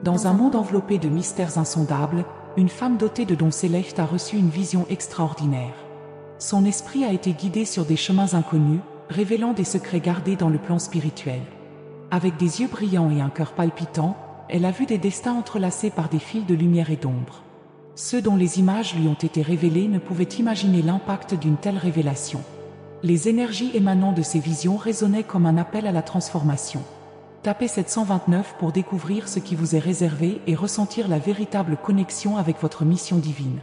Dans un monde enveloppé de mystères insondables, une femme dotée de dons célestes a reçu une vision extraordinaire. Son esprit a été guidé sur des chemins inconnus, révélant des secrets gardés dans le plan spirituel. Avec des yeux brillants et un cœur palpitant, elle a vu des destins entrelacés par des fils de lumière et d'ombre. Ceux dont les images lui ont été révélées ne pouvaient imaginer l'impact d'une telle révélation. Les énergies émanant de ces visions résonnaient comme un appel à la transformation. Tapez 729 pour découvrir ce qui vous est réservé et ressentir la véritable connexion avec votre mission divine.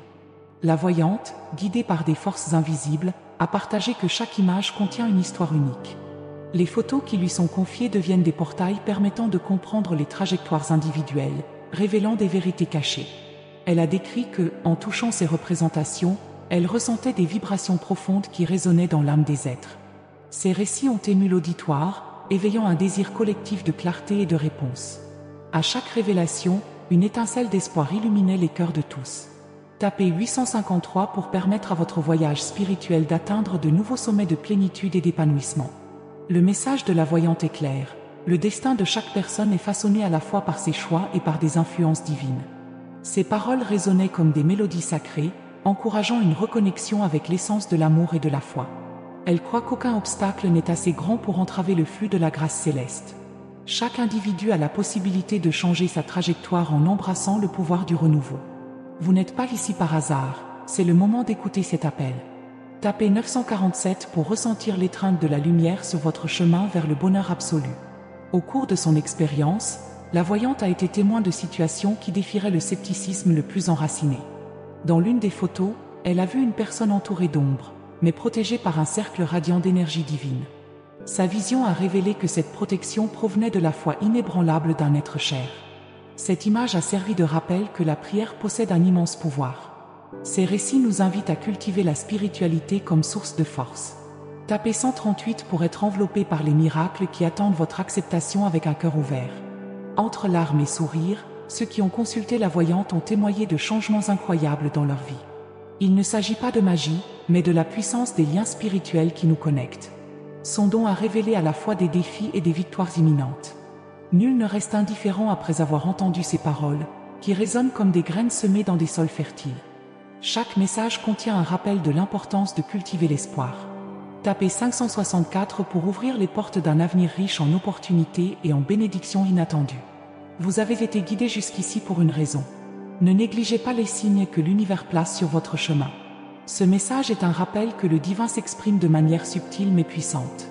La voyante, guidée par des forces invisibles, a partagé que chaque image contient une histoire unique. Les photos qui lui sont confiées deviennent des portails permettant de comprendre les trajectoires individuelles, révélant des vérités cachées. Elle a décrit que, en touchant ces représentations, elle ressentait des vibrations profondes qui résonnaient dans l'âme des êtres. Ces récits ont ému l'auditoire, éveillant un désir collectif de clarté et de réponse. À chaque révélation, une étincelle d'espoir illuminait les cœurs de tous. Tapez 853 pour permettre à votre voyage spirituel d'atteindre de nouveaux sommets de plénitude et d'épanouissement. Le message de la voyante est clair. Le destin de chaque personne est façonné à la fois par ses choix et par des influences divines. Ces paroles résonnaient comme des mélodies sacrées, encourageant une reconnexion avec l'essence de l'amour et de la foi. Elle croit qu'aucun obstacle n'est assez grand pour entraver le flux de la grâce céleste. Chaque individu a la possibilité de changer sa trajectoire en embrassant le pouvoir du renouveau. Vous n'êtes pas ici par hasard, c'est le moment d'écouter cet appel. Tapez 947 pour ressentir l'étreinte de la lumière sur votre chemin vers le bonheur absolu. Au cours de son expérience, la voyante a été témoin de situations qui défieraient le scepticisme le plus enraciné. Dans l'une des photos, elle a vu une personne entourée d'ombre, mais protégée par un cercle radiant d'énergie divine. Sa vision a révélé que cette protection provenait de la foi inébranlable d'un être cher. Cette image a servi de rappel que la prière possède un immense pouvoir. Ces récits nous invitent à cultiver la spiritualité comme source de force. Tapez 138 pour être enveloppé par les miracles qui attendent votre acceptation avec un cœur ouvert. Entre larmes et sourires, ceux qui ont consulté la voyante ont témoigné de changements incroyables dans leur vie. Il ne s'agit pas de magie, mais de la puissance des liens spirituels qui nous connectent. Son don a révélé à la fois des défis et des victoires imminentes. Nul ne reste indifférent après avoir entendu ces paroles, qui résonnent comme des graines semées dans des sols fertiles. Chaque message contient un rappel de l'importance de cultiver l'espoir. Tapez 564 pour ouvrir les portes d'un avenir riche en opportunités et en bénédictions inattendues. Vous avez été guidé jusqu'ici pour une raison. Ne négligez pas les signes que l'univers place sur votre chemin. Ce message est un rappel que le divin s'exprime de manière subtile mais puissante.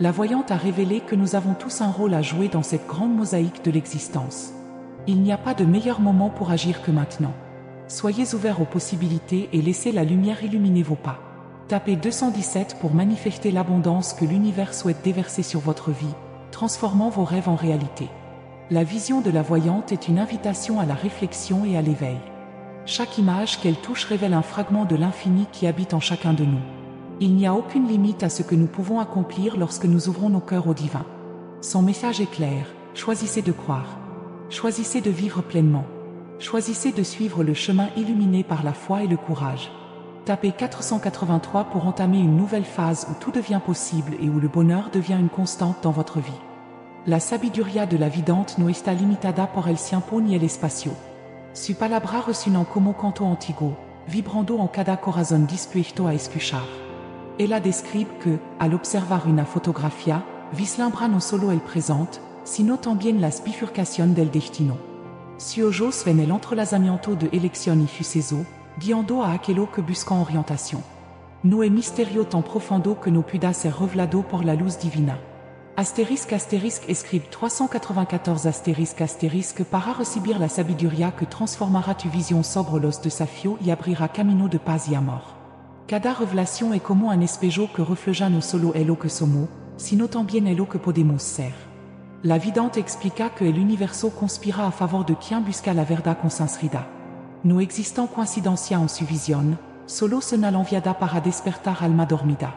La voyante a révélé que nous avons tous un rôle à jouer dans cette grande mosaïque de l'existence. Il n'y a pas de meilleur moment pour agir que maintenant. Soyez ouverts aux possibilités et laissez la lumière illuminer vos pas. Tapez 217 pour manifester l'abondance que l'univers souhaite déverser sur votre vie, transformant vos rêves en réalité. La vision de la voyante est une invitation à la réflexion et à l'éveil. Chaque image qu'elle touche révèle un fragment de l'infini qui habite en chacun de nous. Il n'y a aucune limite à ce que nous pouvons accomplir lorsque nous ouvrons nos cœurs au divin. Son message est clair, choisissez de croire. Choisissez de vivre pleinement. Choisissez de suivre le chemin illuminé par la foi et le courage. Tapez 483 pour entamer une nouvelle phase où tout devient possible et où le bonheur devient une constante dans votre vie. La sabiduria de la vidante no está limitada por el tiempo ni el espacio. Su palabra resuenan como canto antiguo, vibrando en cada corazón dispuesto a escuchar. Ella describe que, al observar una fotografía, vislumbra no solo el presente, sino también las bifurcaciones del destino. Su ojos ven el entrelazamiento de elección y suceso, guiando a aquello que buscan orientación. No es misterio tan profundo que no pueda ser revelado por la luz divina. Astérisque escribe 394 astérisque para recibir la sabiduría que transformará tu vision sobre los desafíos y abrirá camino de paz y amor. Cada revelación es como un espejo que refleja no solo el lo que somos, sino también el lo que podemos ser. La vidante explica que el universo conspira a favor de quien busca la verdad con sinceridad. No existant coincidencia en su visión, solo se na l'enviada para despertar alma dormida.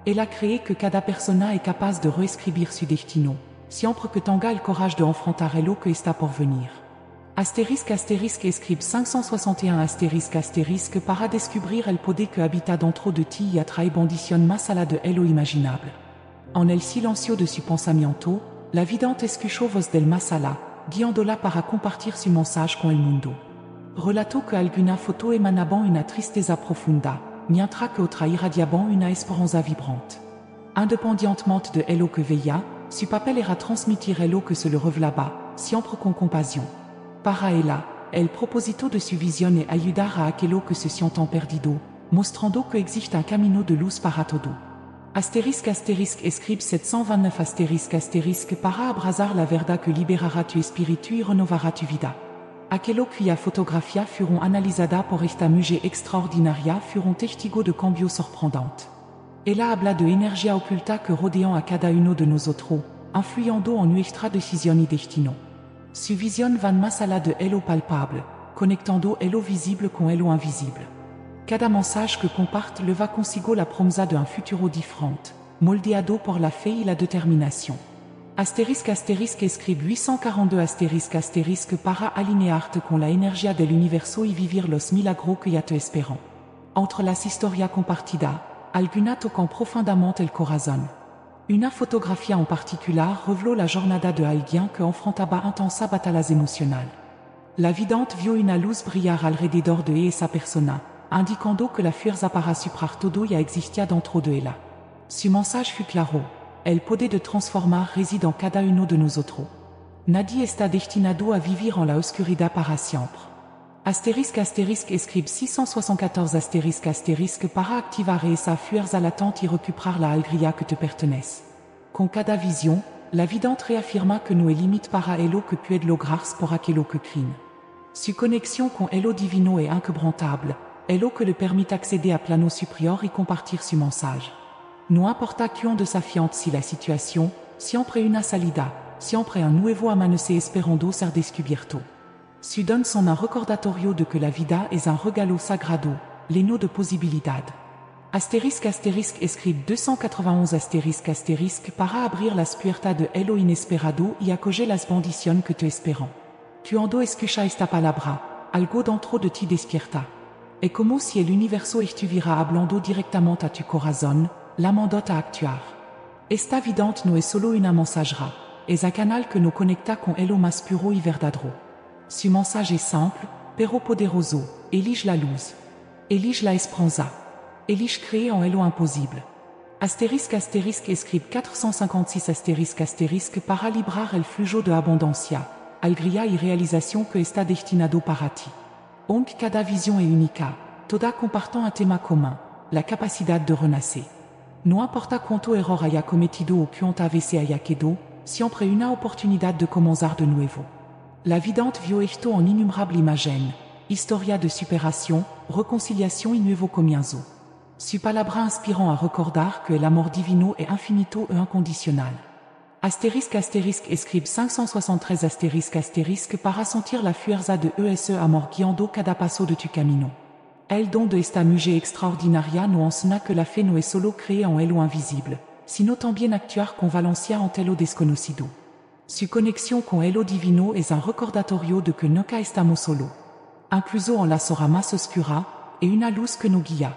Elle a créé que cada persona est capaz de reescribir su destino, siempre que tenga el courage de enfrentar el lo que está por venir. Astérisque escribe 561 astérisque para descubrir el poder que habita dentro de ti y atrae bendición más allá de lo imaginable. En el silencio de su pensamiento, la vidante escuchó voz del más allá, guiándola para compartir su mensaje con el mundo. Relató que alguna foto emanaban una tristeza profunda, mientras que otra irradiaban una esperanza vibrante. Indépendientement de lo que veía, su papel era transmitir lo que se le revelaba, siempre con compasión. Para ella, el propósito de su visión es ayudar a aquello que se sientan perdido, mostrando que existe un camino de luz para todo. Asterisk escribe 729 para abrazar la verdad que liberará tu espíritu y renovará tu vida. Aquello cuya fotografía fueron analizada por esta mujer extraordinaria fueron testigos de cambios sorprendentes. Ella habla de energía oculta que rodean a cada uno de nosotros, influyendo en nuestra decisión y destino. Su visión va más allá de lo palpable, conectando lo visible con lo invisible. Cada mensaje que comparte le va consigo la promesa de un futuro diferente, moldeado por la fe y la determinación. Asterisk escribe 842 para alinearte con la energía del universo y vivir los milagros que ya te esperan. Entre las historias compartidas, alguna tocan profondamente el corazón. Una fotografía en particular reveló la jornada de alguien que enfrentaba intensas batallas emocionales. La vidente vio una luz brillar alrededor de esa persona, indicando que la fuerza para superar todo ya existía dentro de ella. Su mensaje fue claro: el poder de transformar reside en cada uno de nosotros. Nadie está destinado a vivir en la oscuridad para siempre. Asterisk escribe 674 para activar esa fuerza latente y recuperar la alegría que te pertenece. Con cada visión, la vidente reafirma que no hay límite para lo que puede lograrse por aquello que creen. Su conexión con lo divino es inquebrantable, lo que le permite acceder a plano superior y compartir su mensaje. No importa quién desafiante si la situación, siempre una salida, siempre un nuevo amanecer esperando ser descubierto. Su don son un recordatorio de que la vida es un regalo sagrado, lleno de posibilidad. Asterisk escribe 291 para abrir las puertas de lo inesperado y acoger las bendiciones que te esperan. Cuando escucha esta palabra, algo dentro de ti despierta. Es como si el universo estuviera hablando directamente a tu corazón, llamándote a actuar. Esta vidente no es solo una mensajera, es un canal que nos conecta con lo más puro y verdadero. Su mensaje es simple, pero poderoso: elige la luz. Elige la esperanza. Elige créer en lo imposible. Asterisk escribe 456 para librar el flujo de abundancia, alegría y realización que está destinado para ti. Aunque cada visión es única, todas comparten un tema común: la capacidad de renacer. No importa cuánto error haya cometido o cuánta veces haya quedado, siempre una oportunidad de comenzar de nuevo. La vidente vio esto en innombrables imágenes, historia de superación, reconciliación y nuevo comienzo. Su palabra inspirant a recordar que el amor divino es infinito e incondicional. Asterisk escribe 573 para sentir la fuerza de ese amor guiando cada paso de tu camino. El don de esta mujer extraordinaria nos enseña que la fe no es solo creer en lo invisible, sino también actuar con valencia ante lo desconocido. Su conexión con lo divino es un recordatorio de que nunca estamos solo. Incluso en la hora más oscura, es una luz que nos guía.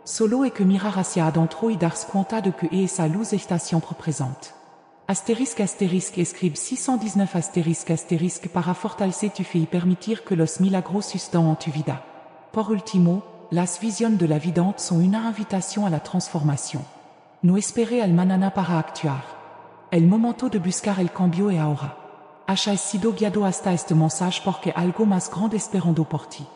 Solo hay que mirar hacia adentro y darse cuenta de que esa luz está siempre presente. Asterisk escribe 619 para fortalecer tu fe y permitir que los milagros sucedan en tu vida. Por último, las visiones de la vidente son una invitación a la transformación. No espere al mañana para actuar. El momento de buscar el cambio es ahora. Hayas sido guiado hasta este mensaje porque algo más grande esperando por ti.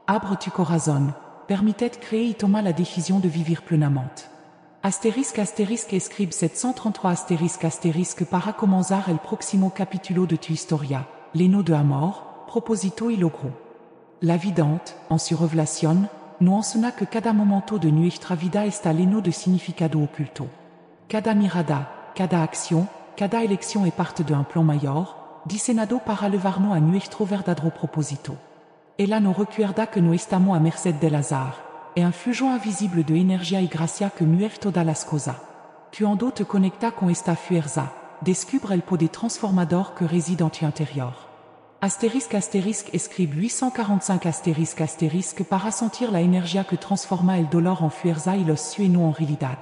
Abre tu corazón, permítete creer y toma la decisión de vivir plenamente. Asterisk escribe 733 para comenzar el próximo capítulo de tu historia, lleno de amor, propósito y logro. La vidente, en su revelación, nos enseña que cada momento de nuestra vida está lleno de significado oculto. Cada mirada, cada acción, cada elección es parte de un plan mayor, diseñado para llevarnos a nuestro verdadero propósito. Ella nos recuerda que no estamos a merced del azar, es un flujo invisible de energía y gracia que mueve todas las cosas. Cuando te conecta con esta fuerza, descubre el poder transformador que reside en tu interior. Asterisk escribe 845 para sentir la energía que transforma el dolor en fuerza y los sueños en realidad.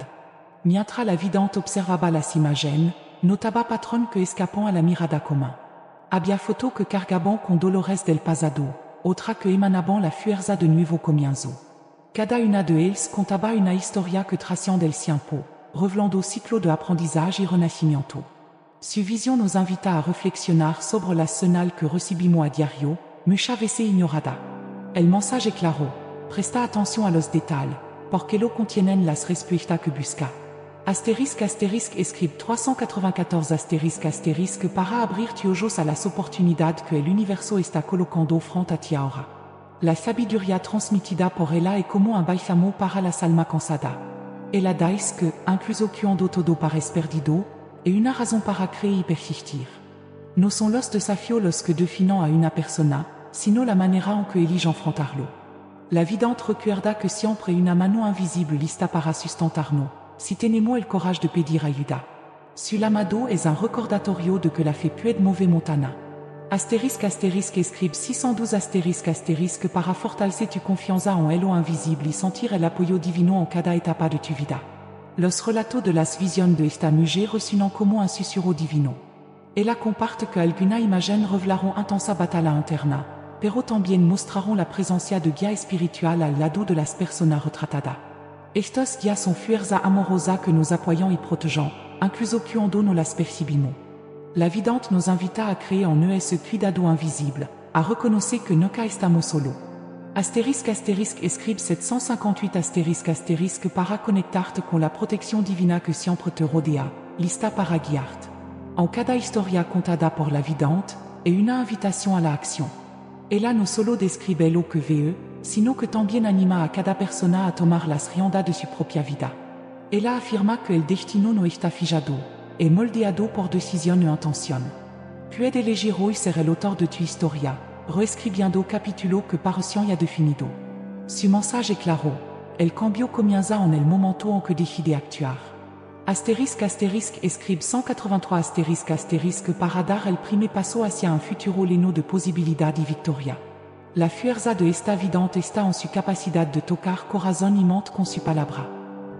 Mientras la vidente observaba las imágenes, notaba patrón que escapan a la mirada común. Había foto que cargaban con Dolores del Pasado, otra que emanaban la fuerza de nuevo comienzo. Cada una de ellas contaba una historia que tracian del tiempo, revelando ciclo de aprendizaje y renacimiento. Su visión nos invita a reflexionar sobre la señal que recibimos a diario, muchas veces ignorada. El mensaje es claro, presta atención a los detalles, porque lo contienen las respuestas que busca. Asterisque escribe 394 asterisque para abrir ojos a las oportunidades que el universo está colocando frente a ti ahora. La sabiduría transmitida por ella es como un bálsamo para las almas cansadas. Ella dice que, incluso cuando todo parece perdido, es una razón para creer y persistir. No son los desafíos los que definen a una persona, sino la manera en que elige enfrentarlo. La vidente recuerda que siempre una mano invisible lista para sustentarnos, si tenemos el courage de pedir ayuda. Su llamado es un recordatorio de que la fe puede mover montana. Asterisque escribe 612 asterisque para fortalecer tu confianza en el invisible y sentir el apoyo divino en cada etapa de tu vida. Los relatos de las visiones de esta mujer resuenan como un susurro divino. Ella comparte que algunas imágenes revelaron intensa batalla interna, pero también mostraron la presencia de guía espiritual al lado de las personas retratadas. Estos guías son fuerza amorosa que nos apoyan y protegen, incluso cuando no las percibimos. La vidente nos invita a creer en ese cuidado invisible, a reconocer que nunca estamos solos. Asterisque escribe 758 asterisque para conectarte con la protección divina que siempre te rodea, lista para guiarte. En cada historia contada por la vidente, es una invitación a la acción. Ella no solo describe lo que ve, sino que también anima a cada persona a tomar las riendas de su propia vida. Ella afirma que el destino no está fijado, es moldeado por decisión y intención. Puedes elegir hoy ser el autor de tu historia, reescribiendo capítulo que parecían ya definido. Su mensaje es claro, el cambio comienza en el momento en que decide actuar. Asterisque escribe 183 asterisque para dar el primer paso hacia un futuro lleno de posibilidad y victoria. La fuerza de esta vidente está en su capacidad de tocar corazón y mente con su palabra.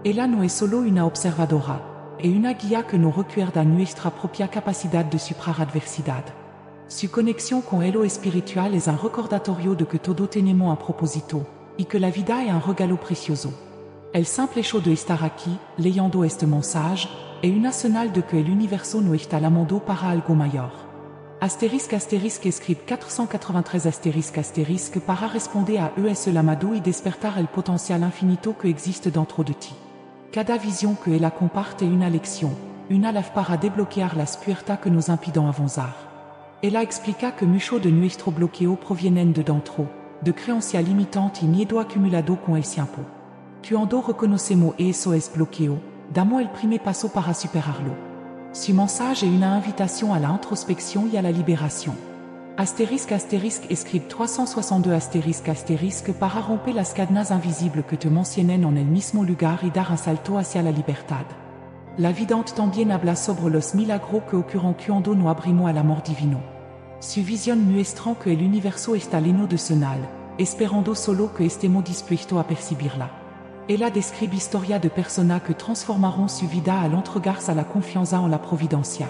Ella no es solo una observadora, es una guía que nos recuerda nuestra propia capacidad de superar adversidad. Su conexión con el espiritual es un recordatorio de que todo tenemos un propósito, y que la vida es un regalo precioso. El simple hecho de estar aquí, leyendo este mensaje, es una señal de que el universo nos está llamando para algo mayor. Asterisque escribe 493 asterisque para responder a ese llamado y despertar el potencial infinito que existe dentro de ti. Cada visión que ella comparte es una lección, una llave para desbloquear las puertas que nos impiden avanzar. Ella explica que mucho de nuestro bloqueo provienen de dentro, de creencias limitantes y miedo acumulado con el tiempo. Cuando reconocemos eso es bloqueo, damos el primer paso para superarlo. Su mensaje es una invitación a la introspección y a la liberación. Asterisque escribe 362 asterisque para romper las cadenas invisibles que te mencionen en el mismo lugar y dar un salto hacia la libertad. La vidente también habla sobre los milagros que ocurren cuando nos abrimos al amor divino. Su visión muestra que el universo está lleno de señal, esperando solo que estemos dispuestos a percibirla. Ella describe historias de personas que transformaron su vida al entregarse a la confianza en la providencia.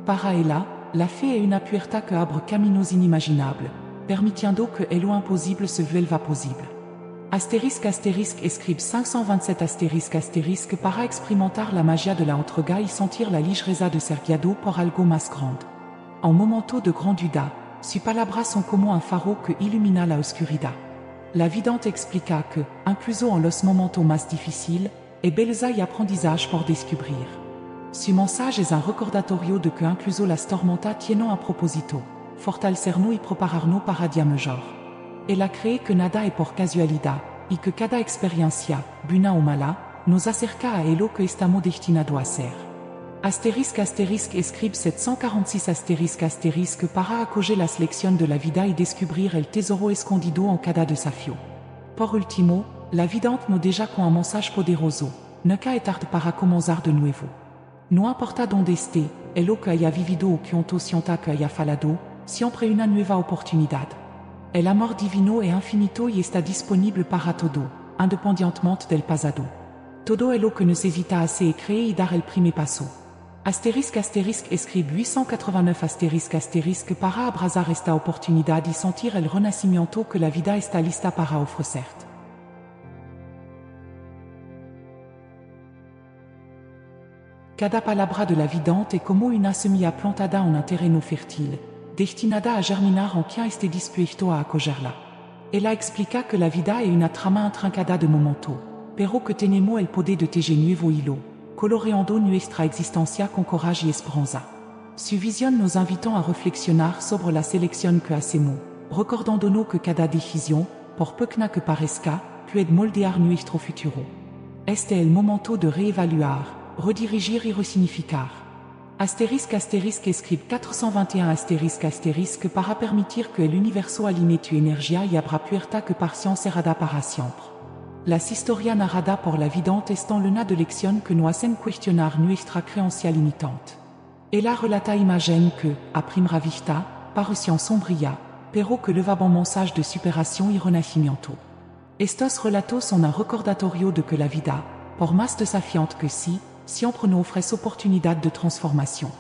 Para ella, la fe es una puerta que abre caminos inimaginables, permitiendo que lo imposible se vuelva posible. Asterisque escribe 527 asterisque para experimentar la magia de la entrega y sentir la ligereza de ser guiado por algo más grande. En momentos de gran duda, sus palabras son como un faro que ilumina la oscuridad. La vidente explica que, incluso en los momentos más difíciles, es belleza y aprendizaje por descubrir. Su mensaje es un recordatorio de que incluso las tormentas tienen un propósito, fortalecernos y prepararnos para días mejor. Ella cree que nada es por casualidad, y que cada experiencia, buena o mala, nos acerca a lo que estamos destinados a ser. Asterisque escribe 746 asterisque para acoger las lecciones de la vida y descubrir el tesoro escondido en cada desafío. Por último, la vidente nos deja con un mensaje poderoso, nunca es tarde para comenzar de nuevo. No importa donde esté, lo que haya vivido o cuanto sienta que haya fallado, siempre una nueva oportunidad. El amor divino es infinito y está disponible para todo, independientemente del pasado. Todo lo que necesita hacer es creer y dar el primer paso. Escribe 889 para abrazar esta oportunidad y sentir el renacimiento que la vida está lista para ofrecerte. Cada palabra de la vidente es como una semilla plantada en un terreno fértil, destinada a germinar en quien esté dispuesto a acogerla. Ella explica que la vida es una trama intrincada de momento, pero que tenemos el poder de tejer nuevo hilo, coloreando nuestra existencia con coraje y esperanza. Su visión nos invitant a reflexionar sobre la selección que hacemos, recordándonos que cada decisión, por pequeña que parezca, puede moldear nuestro futuro. Este es el momento de reevaluar, redirigir y resignificar. Escribe 421 para permitir que el universo alinee tu energía y abra puerta que pasión cerrada para siempre. Las historias narradas por la vidente están llenas de lecciones que nos hacen cuestionar nuestra creencia limitante. Ella relata imagen que, a primera vista, parecían sombrías, pero que levaban mensajes de superación y renacimiento. Estos relatos son un recordatorio de que la vida, por más desafiante que siempre nos ofrece oportunidad de transformación.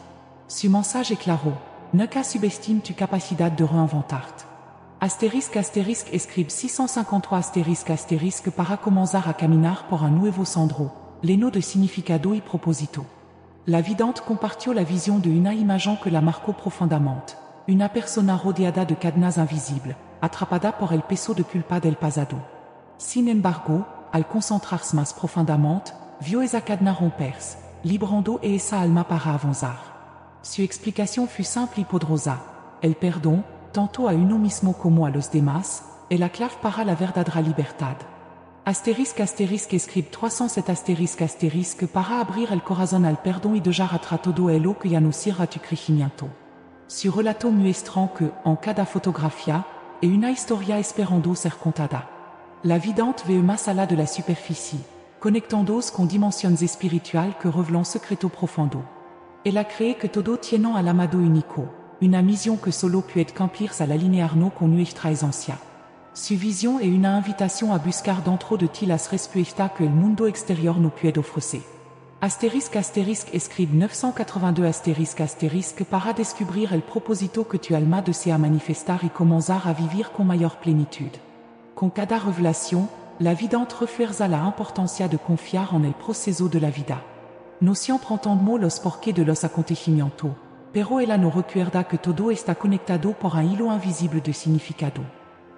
Su mensaje es claro: nunca subestime tu capacidad de reinventarte. Escribe 653 para comenzar a caminar por un nuevo sendero, lleno de significado y propósito. La vidente compartió la visión de una imagen que la marcó profundamente, una persona rodeada de cadenas invisibles, atrapada por el peso de culpa del pasado. Sin embargo, al concentrarse más profundamente, vio esa cadena romperse, librando esa alma para avanzar. Su explicación fue simple y poderosa: el perdón, tanto a uno mismo como a los demás, es la clave para la verdadera libertad. Escribe 307 para abrir el corazón al perdón y dejar atrás todo lo que ya no sirve a tu crecimiento. Su relato muestra que, en cada fotografía, es una historia esperando ser contada. La vidente ve más allá de la superficie, conectando-se con dimensiones espirituales que revelan secretos profundos. Ella cree que todo tiene al amado único, una misión que solo puede cumplirse al alinearnos con nuestra esencia. Su visión es una invitación a buscar dentro de ti las respuestas que el mundo exterior no puede ofrecer. Escribe 982 para descubrir el propósito que tu alma desea manifestar y comenzar a vivir con mayor plenitud. Con cada revelación, la vidente refuerza la importancia de confiar en el proceso de la vida. No siempre entendemos los porqués de los acontecimientos, pero ella nos recuerda que todo está conectado por un hilo invisible de significado.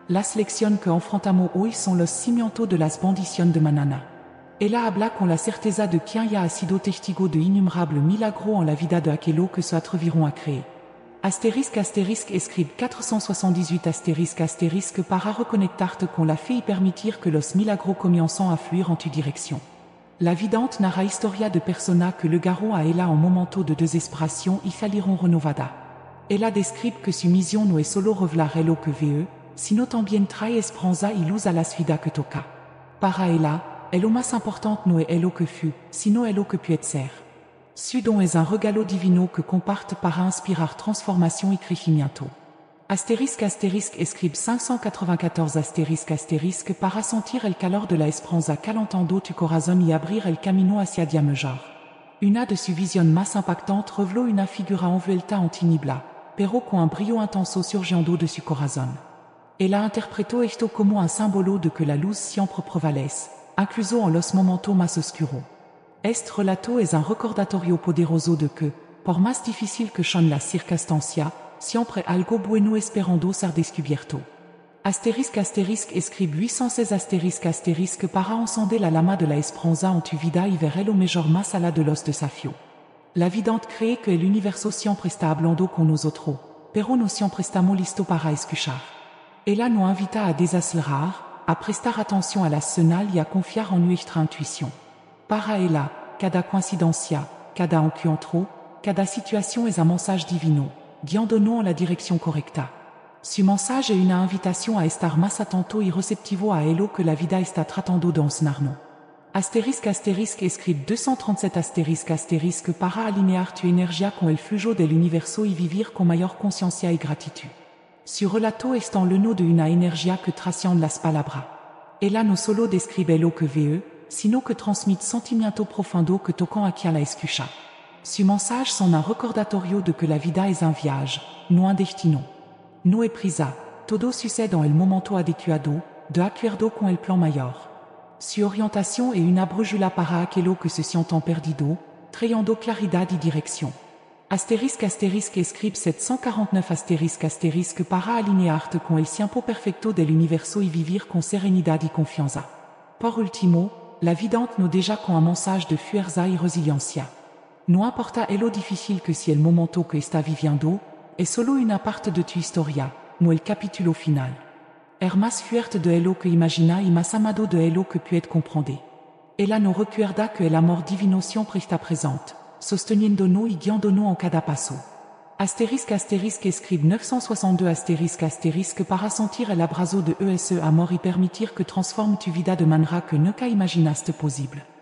Las lecciones que enfrentamos hoy son los cimientos de las bendiciones de mañana. Ella habla con la certeza de quien ya ha sido testigo de innumerables milagros en la vida de aquellos que se atreviront a créer. Escribe 478 para reconectarte con la fe y permitir que los milagros comiencen a fluir en tu dirección. La vidente narra historia de personas que llegaron a ella en momentos de desesperación y salieron renovadas. Ella describe que su misión no es solo revelar lo que ve, sino también trae esperanza y luz a las vidas que toca. Para ella, lo más importante no es lo que fue, sino lo que puede ser. Su don es un regalo divino que comparte para inspirar transformación y crecimiento. Escribe 594 para sentir el calor de la esperanza calentando tu corazón y abrir el camino hacia día mejor. Una de sus visiones más impactantes reveló una figura envuelta en tinieblas, pero con un brillo intenso surgiendo de su corazón. Ella interpretó esto como un símbolo de que la luz siempre prevalece, incluso en los momentos más oscuros. Este relato es un recordatorio poderoso de que, por más difícil que sean las circunstancias, siempre algo bueno esperando ser descubierto. Escribe 816 para encender la llama de la esperanza en tu vida y ver lo mejor más allá de los desafíos. La vidente cree que el universo siempre está hablando con nosotros, pero no siempre estamos listos para escuchar. Ella nos invita a desacelerar, a prestar atención a las señales y a confiar en nuestra intuición. Para ella, cada coincidencia, cada encuentro, cada situación es un mensaje divino, guiándonos en la dirección correcta. Su mensaje es una invitación a estar más atento y receptivo a lo que la vida está tratando de enseñarnos. Escribe 237 para alinear tu energía con el flujo del universo y vivir con mayor conciencia y gratitud. Su relato está lleno de una energía que trasciende las palabras. Ella no solo describe lo que ve, sino que transmite sentimientos profundos que tocan a quien la escucha. Su mensage son un recordatorio de que la vida es un viage, no un destino. No é prisa, todo sucede en el momento adecuado, de acuerdo con el plan mayor. Su orientación e una brújula para aquello que se sientan perdido, trayendo claridad y dirección. Asterisk escribe 749 para alinearte con el tiempo perfecto del universo y vivir con serenidad y confianza. Por último, la vidante no deja con un mensage de fuerza y resiliencia. No importa lo difícil que si el momento que está viviendo, es solo una parte de tu historia, no el capítulo final. Más fuerte de lo que imagina y más amado de lo que puede comprender. Ella nos recuerda que el amor divino siempre está presente, sosteniéndonos y guiándonos en cada paso. Escribe 962 para sentir el abrazo de ese amor y permitir que transforme tu vida de manera que nunca imaginaste posible.